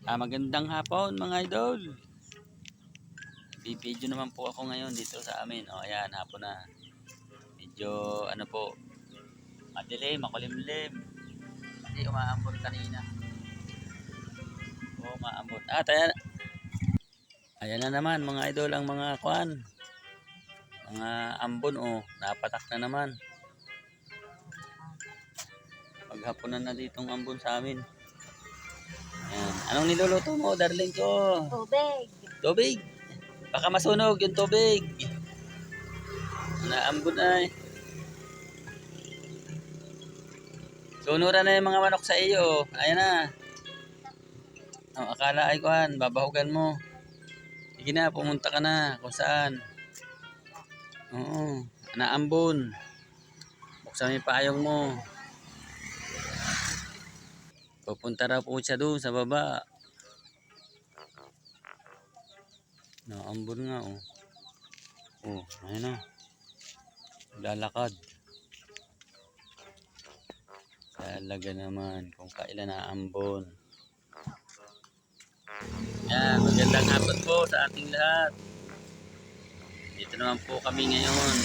Magandang hapon mga idol. Bibidyo naman po ako ngayon dito sa amin. O ayan, hapon na. Medyo ano po, madilim, makulimlim. Kasi umaambon kanina. O umaambon. Ayan na naman mga idol ang mga kwan. Mga ambon napatak na naman. Paghapunan na ditong ambon sa amin. Ayan. Anong niluluto mo, darling ko? Tubig. Tubig. Baka masunog yung tubig. Naambon ay. Sunuran na yung mga manok sa iyo. Ayan na. Akala ay kuhan, babahugan mo. Sige na, pumunta ka na kung saan. Oo, naambon. Buksan mo yung payong mo. Pupunta raw po siya doon sa baba. Naambon nga ayun na. Lalakad. Talaga naman kung kailan naambon. Yan, magandang hapon po sa ating lahat. Dito naman po kami ngayon.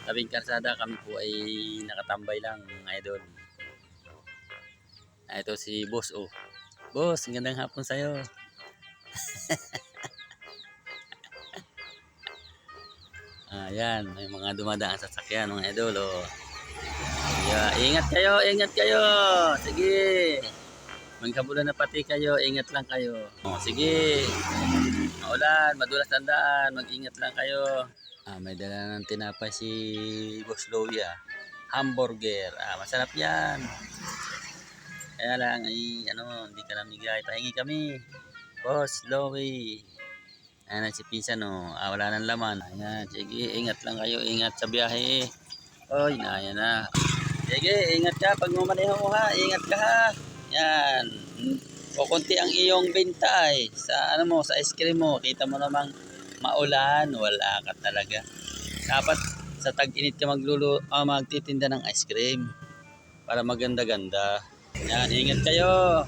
Tabing karsada kami po ay nakatambay lang mga idol. Ito si boss Boss, magandang hapon sa'yo. Ayan, may mga dumadaan sa sakyan mga idol. Yeah, ingat kayo. Sige. Magkabulan na pati kayo, ingat lang kayo. Sige. Maulan, madulas ang daan, mag-ingat lang kayo. May dala ng tinapay si Boss Louie. Hamburger. Masarap yan. Kaya lang hindi ka namigay. Pahingi kami. Boss Louie. Ayan si Pinsan wala nang laman. Ayan, sige, ingat lang kayo. Ingat sa biyahe. Oy, ayan na. Sige, ingat ka pag mamaneho mo ha. Ingat ka ha. Yan. Kukunti ang iyong benta sa sa ice cream mo. Kita mo namang maulan, wala ka talaga. Dapat sa tag-init ka magtitinda ng ice cream para maganda-ganda. Yan, ingat kayo.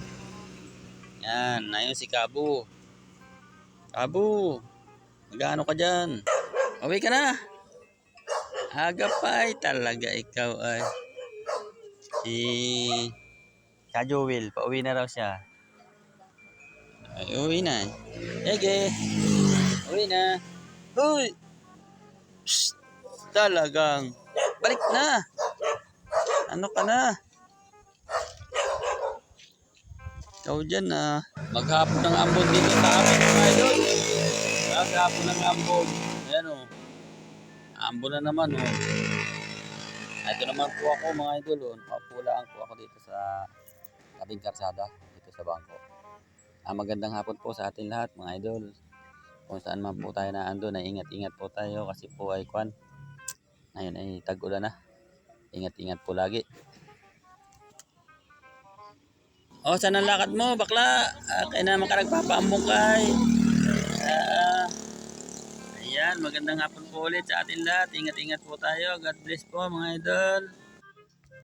Yan, ayun si Kabu. Kabu, mag-ano ka dyan? Uwi ka na. Aga pa talaga ikaw ay. Si Kajuwil, pauwi na raw siya. Ay, uwi na. Ege, uwi na. Huy! Psst, talagang. Balik na. Ano ka na? Ikaw dyan maghapon ng ambon dito sa amin mga idol. Maghapon ng ambon. Ayan ambon na naman Ito naman po ako mga idol Papulaan po ako dito sa tabing karsada. Dito sa bangko. Magandang hapon po sa ating lahat mga idol. Kung saan man po tayo naandun ingat-ingat po tayo kasi po ay ngayon ay tag-ulan na. Ingat-ingat po lagi. Saan ang lakad mo bakla? Kaya naman ka nagpapaambong kay. Ayan, magandang hapon po ulit sa ating lahat. Ingat-ingat po tayo. God bless po mga idol.